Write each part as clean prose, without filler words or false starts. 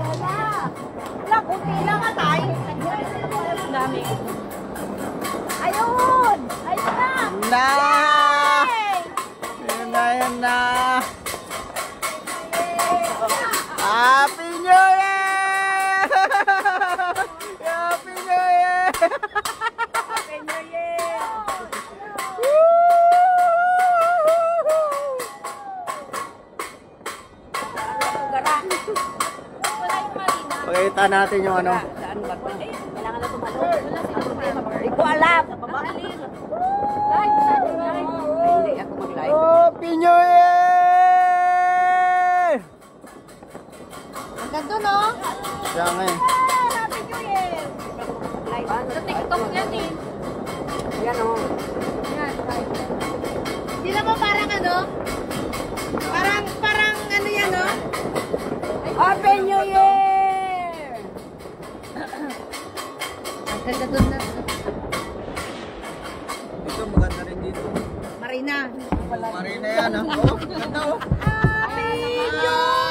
Wala, kunti lang nga tayo. Dami. Ayun! Ayun na! Na! Yan na, yan na! Happy New Year! Happy New Year! Happy New Year! Pakita natin yung ano. Saan ba ito? Kailangan na tumalo. Wala si problema. Hindi ko alam. Live, saan yung live? Hindi ako mag-live. Happy New Year! Ang ganda, no? Siya nga eh. Happy New Year! Live. Sa TikTok yan eh. Yan o. Yan, live. Hindi naman parang ano? Parang ano yan, no? Happy New Year! Ang ganda doon na. Ito maganda rin dito. Marina. Marina yan ha. Oh, ganda oh. Happy New Year!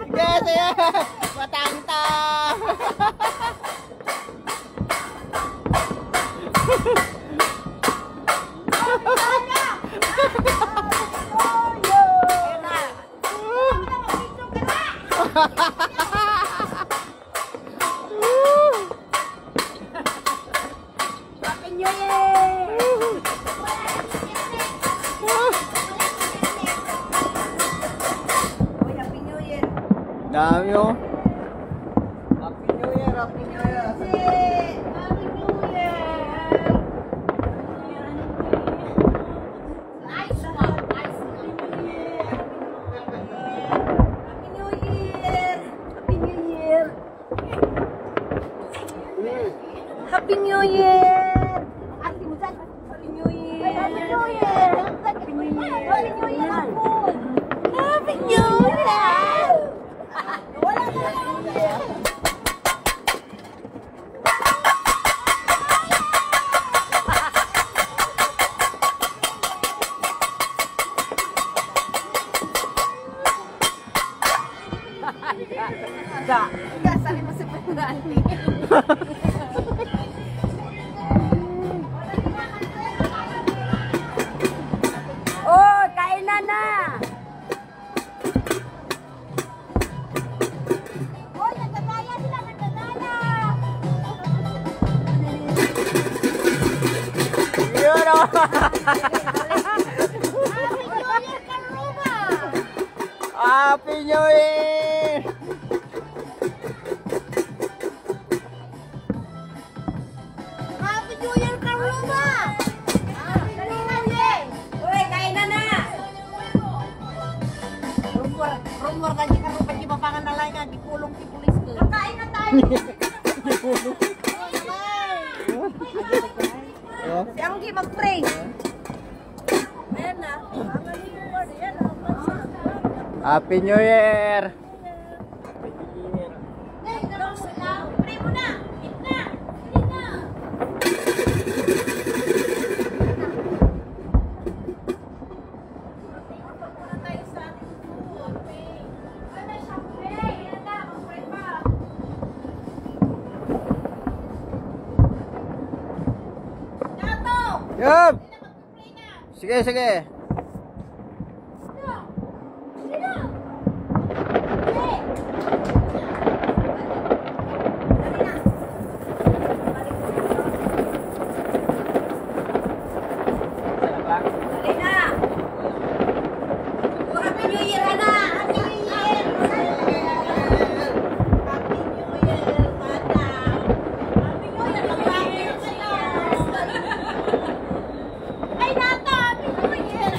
Yes, yes! Matanta! Happy New Year! Happy New Year! Dami oh. Happy New Year, Happy New Year. Happy New Year! Nice one! Nice one! Happy New Year! Happy New Year! Happy New Year! Ate mo dyan! Happy New Year! Happy New Year! Happy New Year! Happy New Year! Happy New Year! Wala ka lang! Kasali mo si Pagdali. Oh, kainan na! Oh, nagdadaya sila, nagdadaya! Yun oh. Happy New Year, Karuma! Happy New Year! Happy New Year, Karuma! Happy New Year! Uy, kainan na! Rumor ka di Karuma, di mapangan na lang ka, di pulong di pulis ko. Kain na tayo! Oh. Si Anggi mag-pray. Ayan na. Ayan na. Happy New Year! Pray mo na. Eat na. Eat na. Yup! Sige, sige. Happy New Year, Ana! Happy New Year! Happy New Year, Madam! Happy New Year! Ay, Nata! Happy New Year!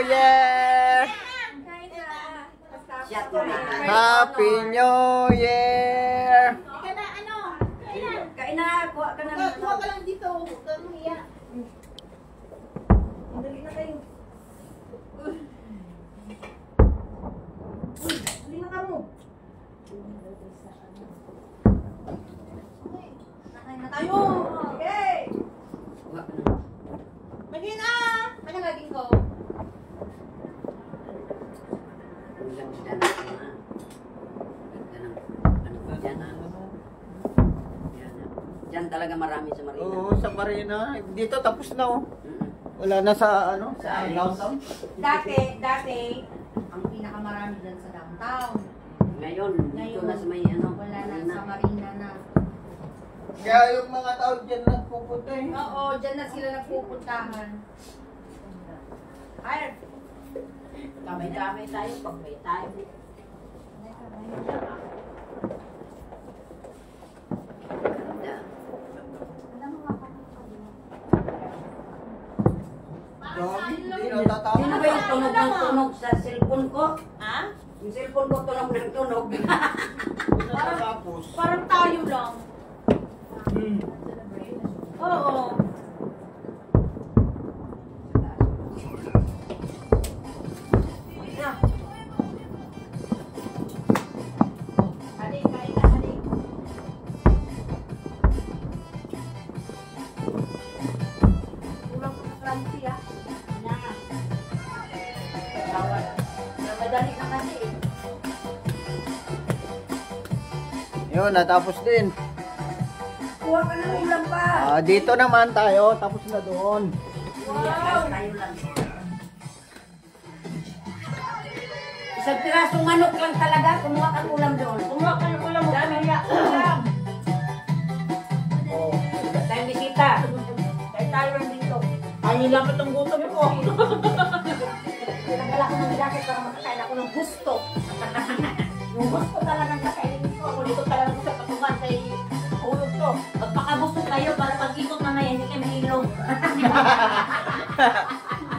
Year! Happy New Year! Kain na, kuha ka na. Kuha ka lang dito. Huwag kang hiya. Dali na kayo. Dali na ka mo. Nakain na tayo. Okay. Magina! Ano laging ko? Diyan talaga marami sa Marina. Oo, sa Marina. Dito tapos na oh. Wala na sa ano, sa downtown. Dati, ang pinakamarami dyan sa downtown. Ngayon, dito na sa may ano. Wala na sa Marina na. Kaya yung mga tao dyan nagpupunta eh. Oo, dyan na sila nagpupuntahan. Ay, Damay-damay tayo pag may tayo. Hindi na tatapos. Sino ba yung tunog ng tunog sa cellphone ko? ha? Yung cellphone ko tunog ng tunog. Hindi na tatapos. Parang tayo lang. Oo. Halik, kain na, halik. Kulang ko sa crunchy, ah. Na. Tawad. Madali na kasi eh. Yun, natapos din. Kuha ka ng ulam pa. Dito naman tayo, tapos na doon. Tayo lang. Isang pirasong manok lang talaga, kumuha kang ulam doon. Kumuha ka ng ulam mo. Dami niya. Ulam. Oh, tayong bisita. Kaya tayo lang dito. Ay, lapit ang gutom ko. Pinagala ko ng jacket para makakain ako ng gusto. Yung gusto talagang kakainin ko. Ako dito talaga sa patungan kay ulog to. Magpakabusto kayo para pag-ikot na ngayon, hindi kayo mahilong.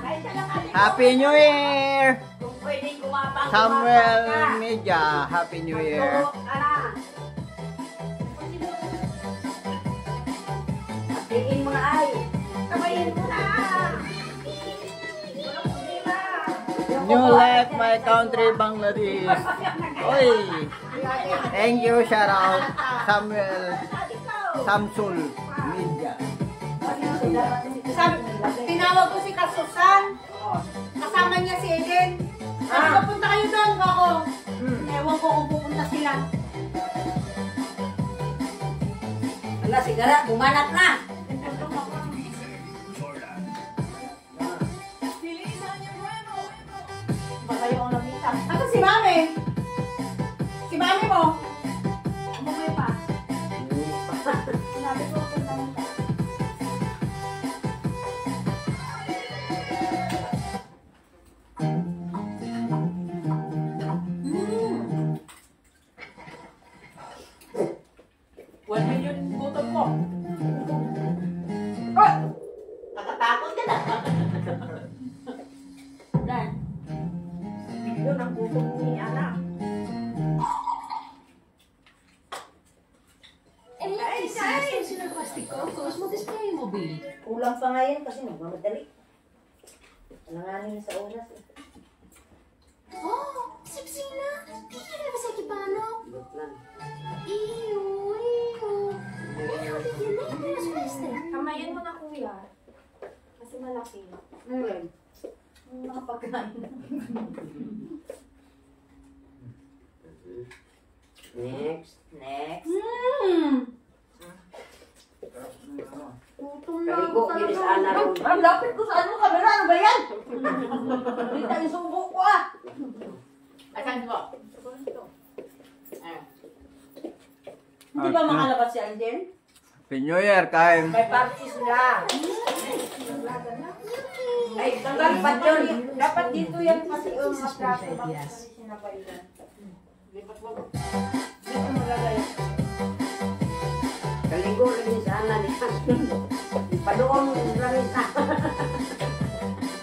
Kahit ka lang kali. Happy New Year! Kung pwedeng kumapang, Samuel kumapang ka. Media, Happy New Year! Magturo ka na. Tingin mo na ay. Kabayin mo na. Walang problema. New life, my country, Bangladesh. Oy! Thank you, shout out, Samuel Samsul Media. Sabi, tinawag ko si Kasusan. Kasama niya si Eden. Sabi ko, punta kayo doon. Ako, ewan ko kung pupunta sila. Wala, sigara, bumanat na. Baka yung namita. Ito si Mami. Si Mami mo. Umuwi pa. Sinabi ko, punta mo. One million gutom ko. Nakatakot ka na. Dan. Yun ang gutom ni Ana. Kulang pa nga yan kasi nagmamadali. Alanganin sa oras. Oh, Sipsina! Di ka na ba sa kibano? Good lang. Iyo, iyo. Ayaw, di yun. Hindi mas pweste. Kamayin mo na kuya. Kasi malaki. Mga pagkain. Next, next. Gutom na Kaligo, ako gilis talaga. ana ron. Ang lapit ko sa ano, camera. Ano ba yan? Hindi tayo subo ko ah. Asan ko? Hindi ba makalabas si Angel? Happy New Year, kain. May parties na. Ay, tanggal pa yun. Dapat dito yan kasi yung mga plato. Bakit sinapailan? Lipat mo. Dito malalay. Kaligo rin sana ni Padoon rin na.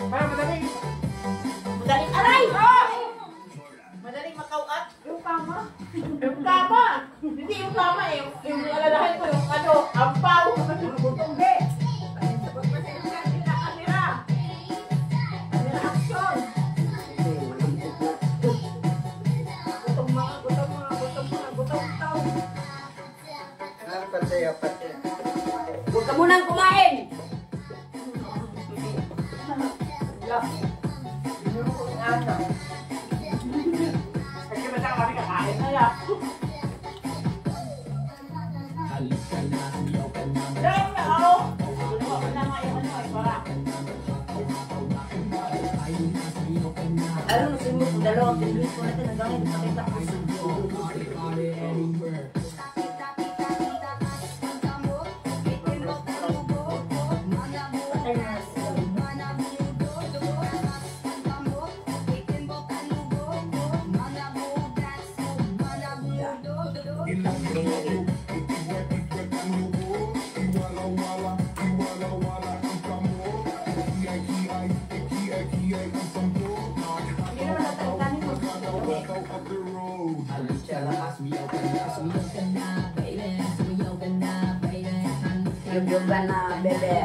Para madali. kama. Yung kama. Hindi yung kama eh. Yung alalahan ko yung ano, ampaw. Butong be. Huwag ka munang kumain. Kasi basta kami kakain na lang. Dahil na ako. Wala na nga yung ano ay para. Ano na mo kung dalawang pinili ko natin hanggang ngayon pakita ko sa yung na bebe.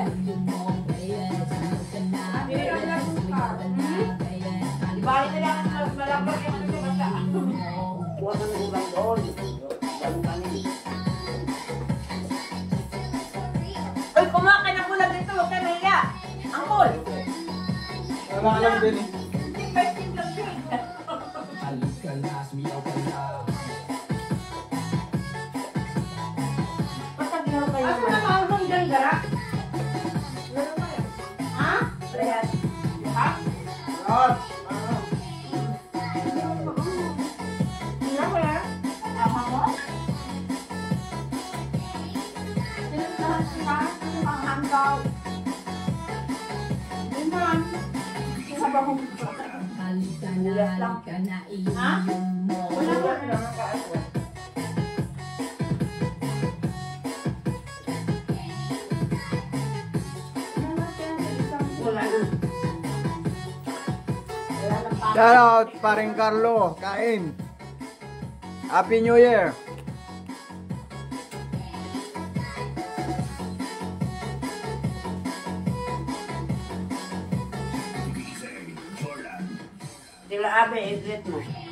Balik na lang ang malambot yung ano basta. Huwag ka nang ubang doon. Uy, kumakain ang ulam nito. Huwag ka nahiya. Angkol. Wala ka lang din eh. Hindi pa yung lang din. Patagyaw kayo. Asa na maulong dyan, gara? Ha? Reyes. Ha? Hindi ako ya. Tama mo? Sinuntahan sila ang hanggaw. Hindi man. Sabi ko. Ha? Wala ba? Wala na. Shout out, paring Carlo. Kain. Happy New Year. Sila abe, i-greet mo.